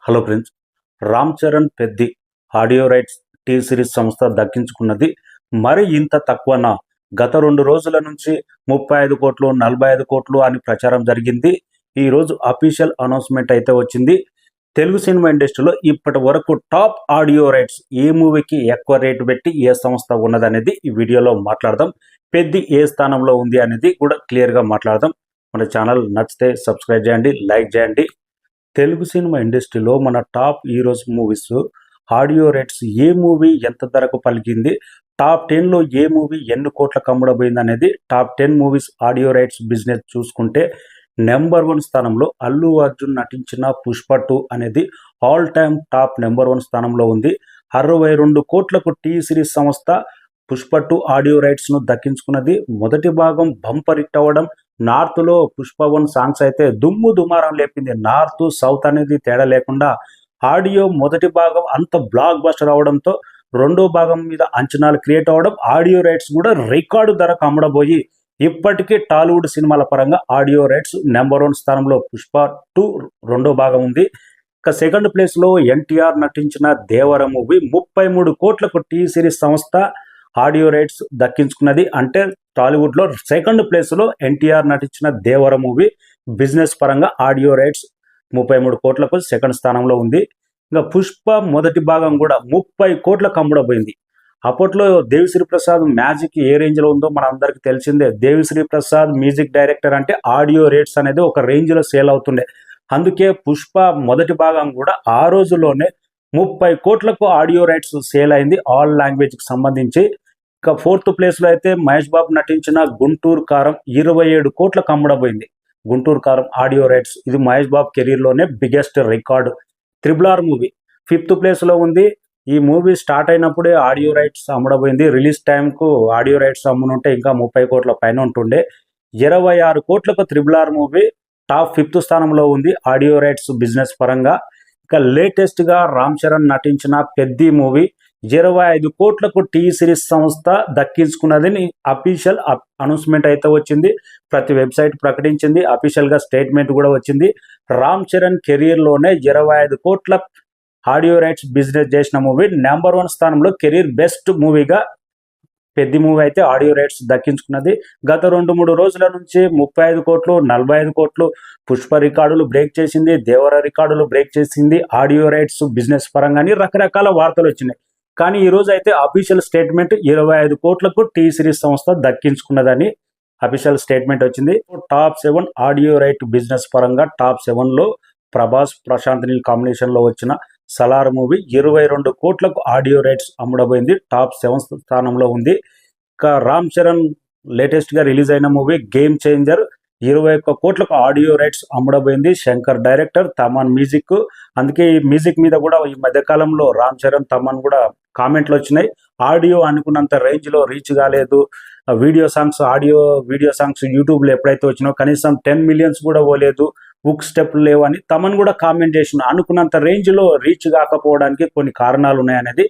Hello friends, Ram Charan Peddi audio rights T Series సంస్థ దక్కించుకున్నది. మరి ఇంత తక్కువనా? గత 2 రోజుల నుంచి 35 కోట్లు 45 కోట్లు అని ప్రచారం జరిగింది. ఈరోజు అఫీషియల్ అనౌన్స్మెంట్ అయితే వచ్చింది. తెలుగు సినిమా ఇండస్ట్రీలో ఇప్పటి వరకు టాప్ ఆడియో రైట్స్ ఏ మూవీకి ఎక్కువ రేటు పెట్టి ఏ సంస్థ ఉన్నదనేది ఈ వీడియోలో మాట్లాడదాం. పెద్ది ఏ స్థానంలో ఉంది అనేది కూడా క్లియర్గా మాట్లాడదాం. మన ఛానల్ నచ్చితే సబ్స్క్రైబ్ చేయండి, లైక్ చేయండి. తెలుగు సినిమా ఇండస్ట్రీలో మన top heroes movies audio rates ఏ మూవీ ఎంత ధరకు పలికింది, టాప్ 10లో ఏ మూవీ ఎన్ని కోట్లకు అమ్ముడబోయింది అనేది top 10 movies audio rights business చూసుకుంటే నెంబర్ 1 స్థానంలో అల్లు అర్జున్ నటించిన పుష్ప 2 అనేది ఆల్ టైమ్ టాప్ నెంబర్ 1 స్థానంలో ఉంది. 62 కోట్లకు టీ సిరీస్ సంస్థ పుష్ప 2 ఆడియో రైట్స్ను దక్కించుకున్నది. మొదటి భాగం బంపర్ హిట్ అవ్వడం, నార్త్లో పుష్ప 1 సాంగ్స్ అయితే దుమ్ము దుమారం లేపింది. నార్త్ సౌత్ అనేది తేడా లేకుండా ఆడియో మొదటి భాగం అంత బ్లాక్ బస్టర్ అవడంతో రెండో భాగం మీద అంచనాలు క్రియేట్ అవ్వడం, ఆడియో రైట్స్ కూడా రికార్డు ధరకు అమ్మడబోయి ఇప్పటికీ టాలీవుడ్ సినిమాల పరంగా ఆడియో రైట్స్ నెంబర్ 1 స్థానంలో పుష్ప 2 రెండో భాగం ఉంది. ఇక సెకండ్ ప్లేస్లో ఎన్టీఆర్ నటించిన దేవర మూవీ 33 కోట్లకు టీ సిరీస్ సంస్థ ఆడియో రైట్స్ దక్కించుకున్నది. అంటే టాలీవుడ్లో సెకండ్ ప్లేస్లో ఎన్టీఆర్ నటించిన దేవర మూవీ బిజినెస్ పరంగా ఆడియో రైట్స్ 33 కోట్లకు సెకండ్ స్థానంలో ఉంది. ఇంకా పుష్ప మొదటి భాగం కూడా 30 కోట్లకు అమ్ముడబోయింది. అప్పట్లో దేవిశ్రీ ప్రసాద్ మ్యాజిక్ ఏ రేంజ్లో ఉందో మన అందరికీ తెలిసిందే. దేవిశ్రీ ప్రసాద్ మ్యూజిక్ డైరెక్టర్ అంటే ఆడియో రేట్స్ అనేది ఒక రేంజ్లో సేల్ అవుతుండే. అందుకే పుష్ప మొదటి భాగం కూడా ఆ రోజుల్లోనే 30 కోట్లకు ఆడియో రైట్స్ సేల్ అయింది ఆల్ లాంగ్వేజ్కి సంబంధించి. ఇక ఫోర్త్ ప్లేస్లో అయితే మహేష్ బాబు నటించిన గుంటూరు కారం 27 కోట్లకు అమ్ముడబోయింది. గుంటూరు కారం ఆడియో రైట్స్ ఇది మహేష్ బాబు కెరీర్లోనే biggest record. RRR movie fifth ప్లేస్లో ఉంది. ఈ మూవీ స్టార్ట్ అయినప్పుడే ఆడియో రైట్స్ అమ్ముడబోయింది. రిలీజ్ టైంకు ఆడియో రైట్స్ అమ్మునుంటే ఇంకా 30 కోట్ల పైన ఉంటుండే. 26 కోట్లకు RRR మూవీ టాప్ 5th స్థానంలో ఉంది ఆడియో రైట్స్ బిజినెస్ పరంగా. ఇక లేటెస్ట్గా రామ్ చరణ్ నటించిన పెద్ది మూవీ 25 కోట్లకు టీ సిరీస్ సంస్థ దక్కించుకున్నదని అఫీషియల్ అనౌన్స్మెంట్ అయితే వచ్చింది. ప్రతి వెబ్సైట్ ప్రకటించింది, అఫీషియల్గా స్టేట్మెంట్ కూడా వచ్చింది. రామ్ చరణ్ కెరీర్లోనే 25 కోట్ల ఆడియో రైట్స్ బిజినెస్ చేసిన మూవీ నెంబర్ 1 స్థానంలో కెరీర్ బెస్ట్ మూవీగా పెద్ద మూవీ అయితే ఆడియో రైట్స్ దక్కించుకున్నది. గత 2-3 రోజుల నుంచి 35 కోట్లు 45 కోట్లు పుష్ప రికార్డులు బ్రేక్ చేసింది, దేవర రికార్డులు బ్రేక్ చేసింది. ఆడియో రైట్స్ బిజినెస్ పరంగానే రకరకాల వార్తలు వచ్చినాయి. కానీ ఈరోజు అయితే అఫీషియల్ స్టేట్మెంట్ 25 కోట్లకు టీ సిరీస్ సంస్థ దక్కించుకున్నదని అఫీషియల్ స్టేట్మెంట్ వచ్చింది. టాప్ 7 ఆడియో రైట్ బిజినెస్ పరంగా టాప్ 7లో ప్రభాస్ ప్రశాంత్ నీల్ కాంబినేషన్లో వచ్చిన సలార్ మూవీ 22 కోట్లకు ఆడియో రైట్స్ అమ్ముడబోయింది. టాప్ 7 స్థానంలో ఉంది. ఇక రామ్ చరణ్ లేటెస్ట్గా రిలీజ్ అయిన మూవీ గేమ్ చేంజర్ 21 కోట్లకు ఆడియో రైట్స్ అమ్ముడబోయింది. Shankar director, Thaman music. అందుకే ఈ మ్యూజిక్ మీద కూడా ఈ మధ్యకాలంలో రామ్ చరణ్ తమన్ కూడా కామెంట్లు వచ్చినాయి. ఆడియో అనుకున్నంత రేంజ్లో రీచ్ కాలేదు. వీడియో సాంగ్స్ యూట్యూబ్లో ఎప్పుడైతే వచ్చినాయో కనీసం 10 మిలియన్స్ కూడా పోలేదు, హుక్ స్టెప్లు లేవని తమన్ కూడా కామెంట్ చేసిన. అనుకున్నంత రేంజ్లో రీచ్ కాకపోవడానికి కొన్ని కారణాలు ఉన్నాయనేది.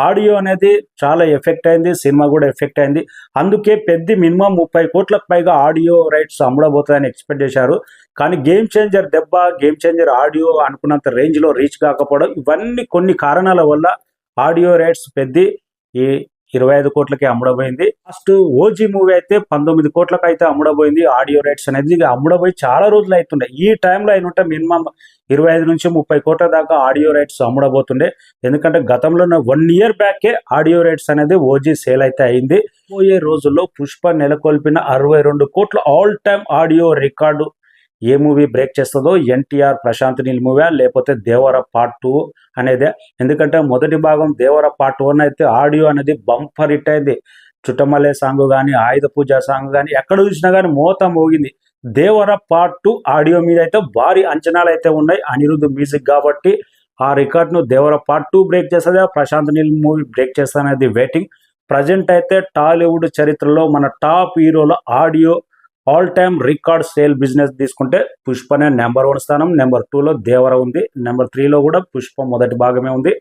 ఆడియో అనేది చాలా ఎఫెక్ట్ అయింది, సినిమా కూడా ఎఫెక్ట్ అయింది. అందుకే పెద్ద మినిమం 30 కోట్లకు పైగా ఆడియో రైట్స్ అమ్ముడబోతాయని ఎక్స్పెక్ట్ చేశారు. కానీ గేమ్ చేంజర్ ఆడియో అనుకున్నంత రేంజ్లో రీచ్ కాకపోవడం, ఇవన్నీ కొన్ని కారణాల వల్ల ఆడియో రైట్స్ పెద్ద ఈ 25 కోట్లకి అమ్ముడబోయింది. ఫస్ట్ ఓజీ మూవీ అయితే 19 కోట్లకు అయితే అమ్ముడబోయింది. ఆడియో రైట్స్ అనేది అమ్ముడబోయి చాలా రోజులు అవుతుండే. ఈ టైంలో అయినంటే మినిమం 25 నుంచి 30 కోట్ల దాకా ఆడియో రైట్స్ అమ్ముడబోతుండే. ఎందుకంటే గతంలో 1 ఇయర్ బ్యాకే ఆడియో రైట్స్ అనేది ఓజీ సేల్ అయితే అయింది. పోయే రోజుల్లో పుష్ప నెలకొల్పిన 62 కోట్ల ఆల్ టైమ్ ఆడియో రికార్డు ఏ మూవీ బ్రేక్ చేస్తుందో ఎన్టీఆర్ ప్రశాంత్ నీల్ మూవీ లేకపోతే దేవర పార్ట్ 2 అనేదే. ఎందుకంటే మొదటి భాగం దేవర పార్ట్ 1 అయితే ఆడియో అనేది బంపర్ హిట్ అయింది. చుట్టమల్లే సాంగ్ కానీ, ఆయుధ పూజ సాంగ్ కానీ ఎక్కడ చూసినా కానీ మోత మోగింది. దేవర పార్ట్ 2 ఆడియో మీద అయితే భారీ అంచనాలు అయితే ఉన్నాయి. అనిరుద్ధ్ మ్యూజిక్ కాబట్టి ఆ రికార్డ్ను దేవర పార్ట్ 2 బ్రేక్ చేస్తుందా, ప్రశాంత్ నీల్ మూవీ బ్రేక్ చేస్తాననేది వెయిటింగ్. ప్రజెంట్ అయితే టాలీవుడ్ చరిత్రలో మన టాప్ హీరోల audio all time record sale business తీసుకుంటే పుష్పనే నెంబర్ 1 స్థానం, నెంబర్ 2లో దేవర ఉంది, నెంబర్ 3లో కూడా పుష్ప మొదటి భాగమే ఉంది,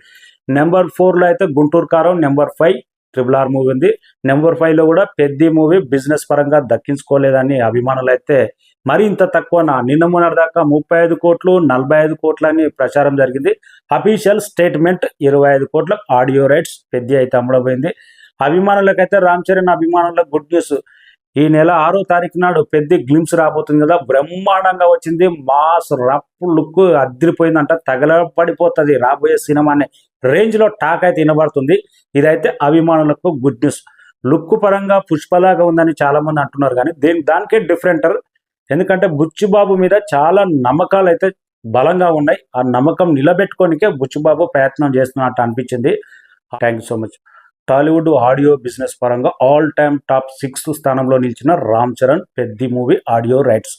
నెంబర్ 4లో అయితే గుంటూరు కారం, నెంబర్ 5 RRR మూవీ ఉంది, నెంబర్ 5లో కూడా పెద్ద మూవీ బిజినెస్ పరంగా దక్కించుకోలేదని అభిమానులు అయితే మరి ఇంత తక్కువనా? నిన్న మొన్నటి దాకా 35 కోట్లు 45 కోట్లు అని ప్రచారం జరిగింది. అఫీషియల్ స్టేట్మెంట్ 25 కోట్ల ఆడియో రైట్స్ పెద్ద అయితే అమ్మడమైంది. అభిమానులకైతే రామ్ చరణ్ అభిమానులకు గుడ్ న్యూస్. ఈ నెల 6వ తారీఖు నాడు పెద్ద గ్లిమ్స్ రాబోతుంది కదా, బ్రహ్మాండంగా వచ్చింది. మాస్ రఫ్ లుక్ అదిరిపోయిందంట, తగలబడిపోతుంది రాబోయే సినిమా అనే రేంజ్లో టాక్ అయితే వినబడుతుంది. ఇదైతే అభిమానులకు గుడ్ న్యూస్. లుక్ పరంగా పుష్పలాగా ఉందని చాలా మంది అంటున్నారు, కానీ దానికే డిఫరెంటర్. ఎందుకంటే బుచ్చిబాబు మీద చాలా నమ్మకాలు అయితే బలంగా ఉన్నాయి. ఆ నమ్మకం నిలబెట్టుకోనికే బుచ్చిబాబు ప్రయత్నం చేస్తున్నట్టు అనిపించింది. Thank you so much. Tollywood audio business పరంగా ఆల్ టైమ్ టాప్ 6th స్థానంలో నిలిచిన Ram Charan Peddi movie audio rights.